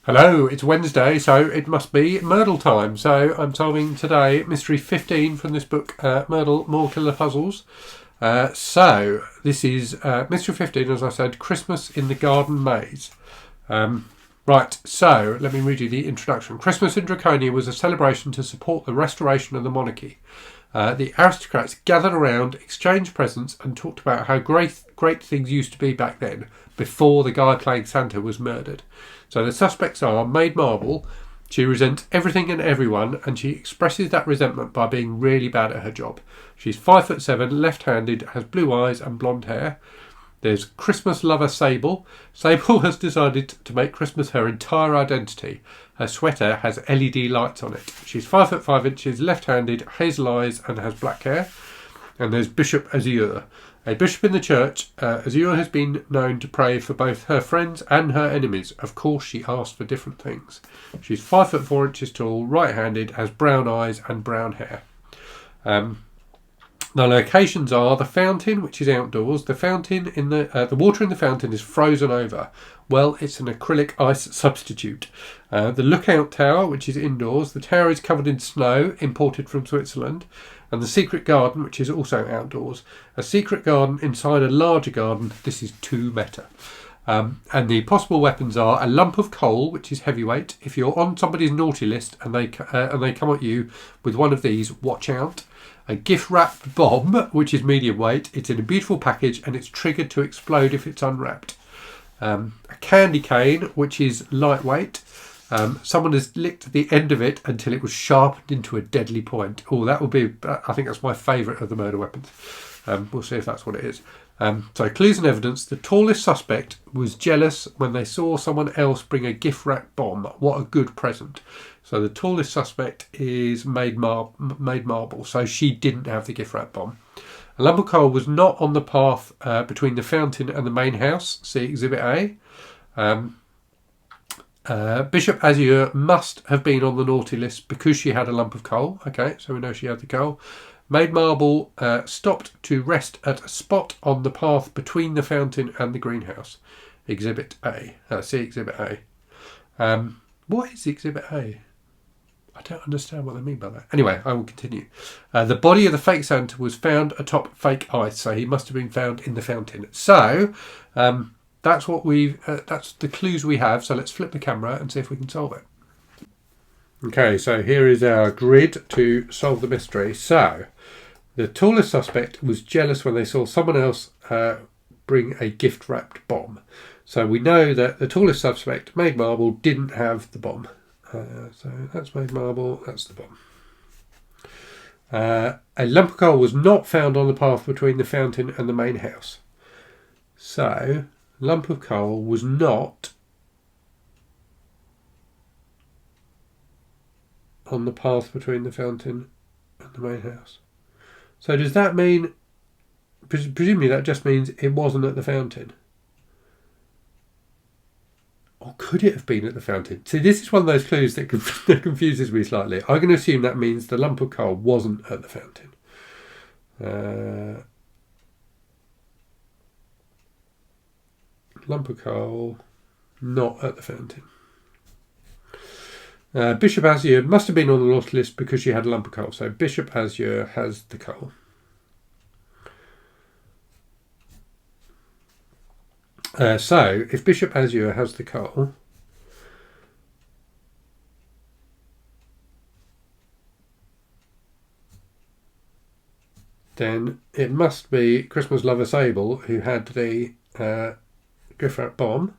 Hello, it's Wednesday, so it must be Murdle time. So I'm solving today Mystery 15 from this book, Murdle, More Killer Puzzles. So this is Mystery 15, as I said, Christmas in the Garden Maze. Right, so let me read you the introduction. Christmas in Draconia was a celebration to support the restoration of the monarchy. The aristocrats gathered around, exchanged presents, and talked about how great things used to be back then, before the guy playing Santa was murdered. So the suspects are Maid Marble. She resents everything and everyone, and she expresses that resentment by being really bad at her job. She's 5'7", left-handed, has blue eyes and blonde hair. There's Christmas lover Sable. Sable has decided to make Christmas her entire identity. Her sweater has LED lights on it. She's 5'5", left-handed, hazel eyes, and has black hair. And there's Bishop Azure. A bishop in the church, Azure has been known to pray for both her friends and her enemies. Of course, she asks for different things. She's 5'4" tall, right-handed, has brown eyes and brown hair. The locations are the fountain, which is outdoors. The fountain the water in the fountain is frozen over. Well, it's an acrylic ice substitute. The lookout tower, which is indoors. The tower is covered in snow, imported from Switzerland. And the secret garden, which is also outdoors. A secret garden inside a larger garden. This is too meta. And the possible weapons are a lump of coal, which is heavyweight. If you're on somebody's naughty list and they come at you with one of these, watch out. A gift-wrapped bomb, which is medium weight. It's in a beautiful package and it's triggered to explode if it's unwrapped. A candy cane, which is lightweight. Someone has licked the end of it until it was sharpened into a deadly point. Oh, that would be, I think that's my favourite of the murder weapons. We'll see if that's what it is. So clues and evidence. The tallest suspect was jealous when they saw someone else bring a gift-wrapped bomb. What a good present. So the tallest suspect is Maid Marble. So she didn't have the gift-wrapped bomb. A lump of coal was not on the path between the fountain and the main house. See Exhibit A. Bishop Azure must have been on the naughty list because she had a lump of coal. Okay, so we know she had the coal. Maid Marble stopped to rest at a spot on the path between the fountain and the greenhouse. Exhibit A. See Exhibit A. What is Exhibit A? I don't understand what they mean by that. Anyway, I will continue. The body of the fake Santa was found atop fake ice, so he must have been found in the fountain. So, that's what that's the clues we have. So let's flip the camera and see if we can solve it. Okay, so here is our grid to solve the mystery. So, the tallest suspect was jealous when they saw someone else bring a gift-wrapped bomb. So we know that the tallest suspect, Maid Marble, didn't have the bomb. So that's Maid Marble, that's the bomb. A lump of coal was not found on the path between the fountain and the main house. So, lump of coal was not on the path between the fountain and the main house. So does that mean, presumably that just means it wasn't at the fountain? Or could it have been at the fountain? See, this is one of those clues that confuses me slightly. I'm going to assume that means the lump of coal wasn't at the fountain. Lump of coal, not at the fountain. Bishop Azure must have been on the naughty list because she had a lump of coal. So Bishop Azure has the coal. So if Bishop Azure has the coal, then it must be Christmas lover Sable who had the gift-wrapped bomb,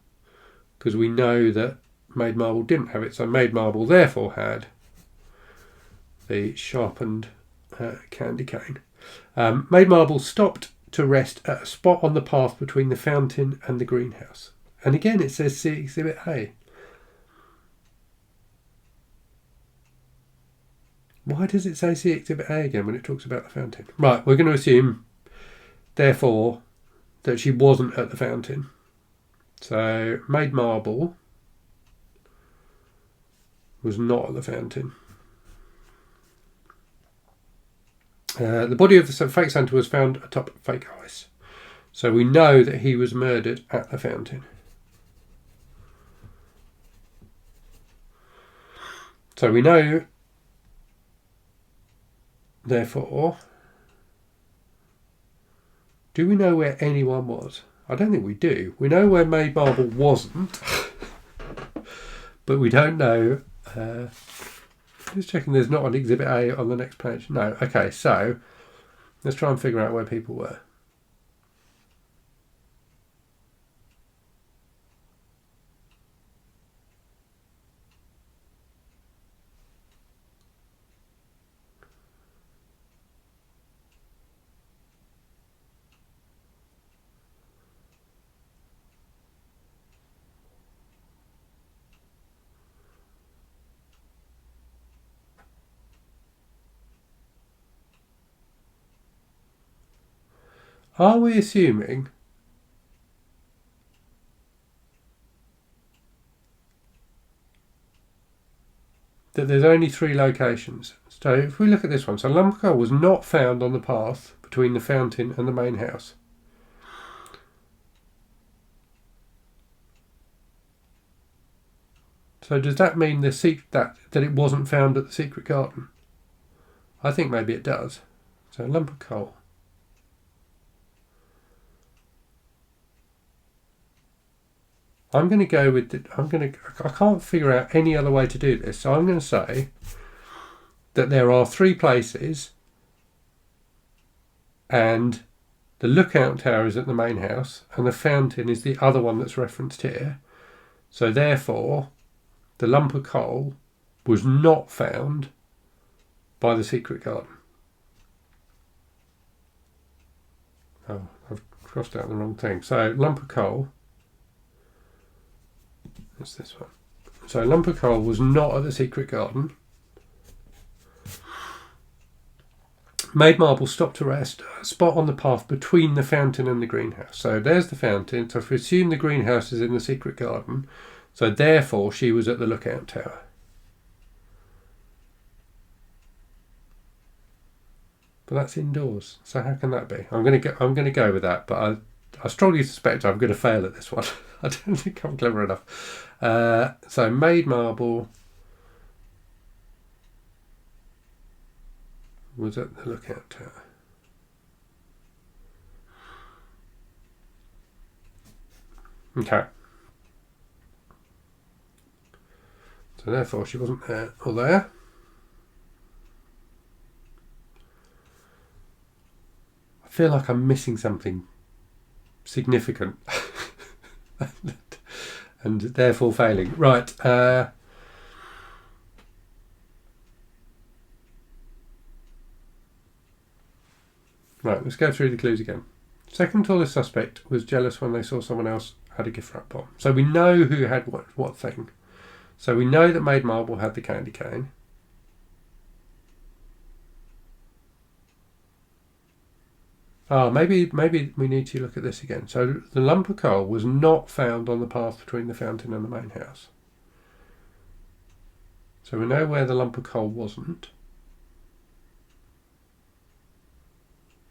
because we know that Maid Marble didn't have it. So Maid Marble therefore had the sharpened candy cane. Maid Marble stopped to rest at a spot on the path between the fountain and the greenhouse. And again it says see Exhibit A. Why does it say see Exhibit A again when it talks about the fountain? Right, we're going to assume, therefore, that she wasn't at the fountain. So Maid Marble was not at the fountain. The body of the fake Santa was found atop fake ice. So we know that he was murdered at the fountain. So we know, therefore, do we know where anyone was? I don't think we do. We know where Maid Marble wasn't, but we don't know. Just checking there's not an Exhibit A on the next page. No. Okay, so let's try and figure out where people were. Are we assuming that there's only 3 locations? So if we look at this one, so lump of coal was not found on the path between the fountain and the main house. So does that mean that it wasn't found at the secret garden? I think maybe it does. So lump of coal. I'm going to go with I can't figure out any other way to do this, so I'm going to say that there are 3 places and the lookout tower is at the main house and the fountain is the other one that's referenced here. So therefore, the lump of coal was not found by the secret garden. Oh, I've crossed out the wrong thing. So lump of coal. That's this one. So lump of coal was not at the secret garden. Maid Marble stopped to rest, a spot on the path between the fountain and the greenhouse. So there's the fountain. So if we assume the greenhouse is in the secret garden, so therefore she was at the lookout tower. But that's indoors. So how can that be? I'm going to go with that, but I strongly suspect I'm going to fail at this one. I don't think I'm clever enough. So Maid Marble was at the lookout tower. Okay. So therefore she wasn't there or there. I feel like I'm missing something significant and therefore failing. Right. Right, let's go through the clues again. Second tallest suspect was jealous when they saw someone else had a gift wrap bomb. So we know who had what thing. So we know that Maid Marble had the candy cane. Maybe we need to look at this again. So the lump of coal was not found on the path between the fountain and the main house. So we know where the lump of coal wasn't.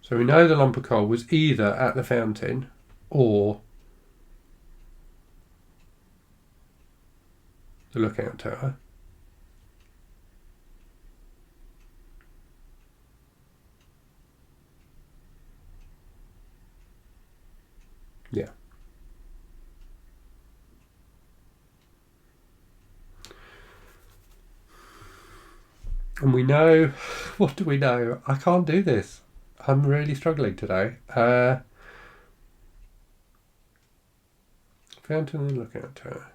So we know the lump of coal was either at the fountain or the lookout tower. Yeah. And we know, what do we know? I can't do this. I'm really struggling today. Fountain and lookout tower.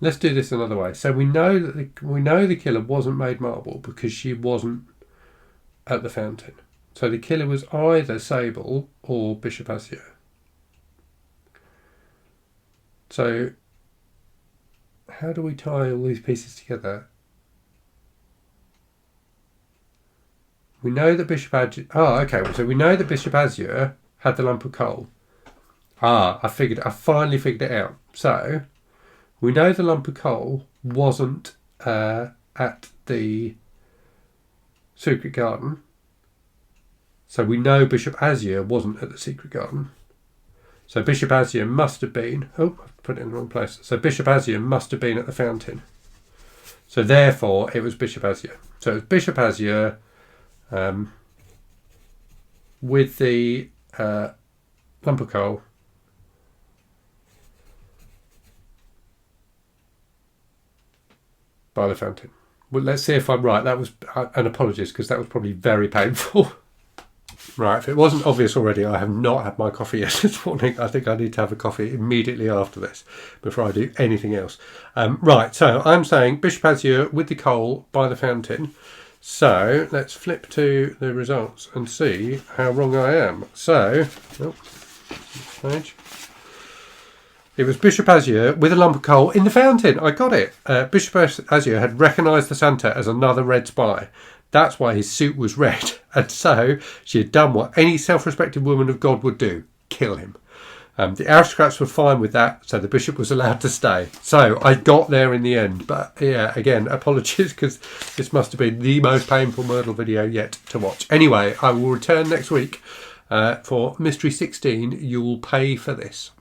Let's do this another way. So we know that the killer wasn't Maid Marble because she wasn't at the fountain. So the killer was either Sable or Bishop Azure. So how do we tie all these pieces together? We know that Bishop Azure... Oh, okay. So we know that Bishop Azure had the lump of coal. I finally figured it out. So we know the lump of coal wasn't at the secret garden. So we know Bishop Azure wasn't at the secret garden. So Bishop Azure must have been... Oh, I've put it in the wrong place. So Bishop Azure must have been at the fountain. So therefore, it was Bishop Azure. So it was Bishop Azure with the lump of coal. By the fountain. Well, let's see if I'm right. That was... and apologies, because that was probably very painful. Right, if it wasn't obvious already, I have not had my coffee yet this morning. I think I need to have a coffee immediately after this before I do anything else. Right, so I'm saying Bishop Azure with the coal by the fountain. So let's flip to the results and see how wrong I am. So, next page. It was Bishop Azure with a lump of coal in the fountain. I got it. Bishop Azure had recognised the Santa as another red spy. That's why his suit was red. And so she had done what any self-respecting woman of God would do. Kill him. The aristocrats were fine with that, so the bishop was allowed to stay. So I got there in the end. But yeah, again, apologies, because this must have been the most painful Murdle video yet to watch. Anyway, I will return next week for Mystery 16. You'll pay for this.